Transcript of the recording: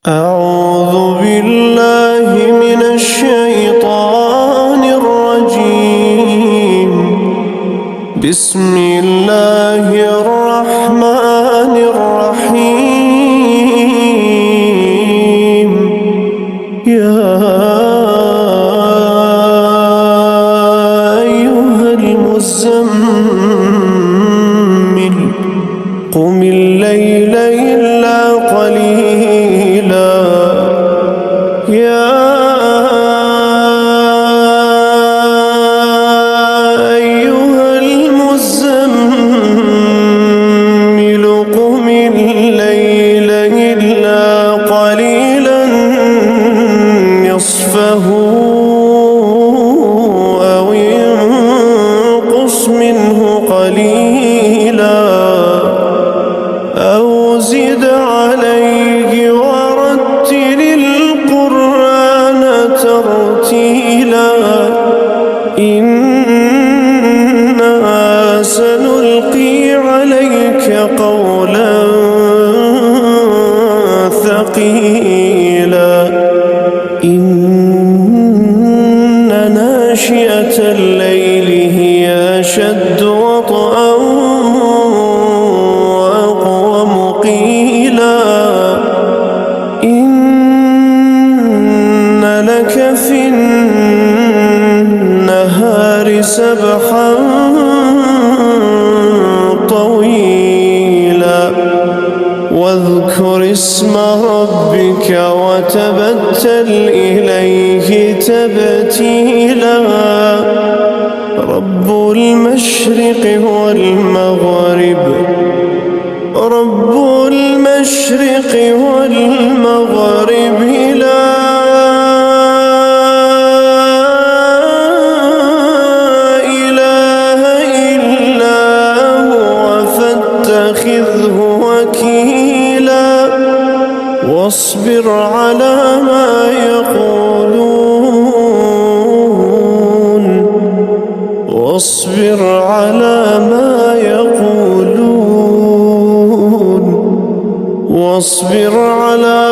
أعوذ بالله من الشيطان الرجيم. بسم الله الرحمن الرحيم. يا أيها المزمل قم الليل إلا قليلا. يا أيها المزمل قم الليل إلا قليلا نصفه أو انقص منه قليلا أو زد عليه ورتل القرآن ترتيلا. إنا سنلقي عليك قولا ثقيلا. إن ناشئة الليل هي أشد وطئا وأقوم قيلا. إن لك في النهار سبحا طويلا. واذكر اسم ربك وتبتل إليه تبتيلا. رب المشرق والمغرب رب المشرق والمغرب لا إله إلا هو فاتخذه وكيلا. واصبر على ما يقولون واصبر على ما يقولون واصبر على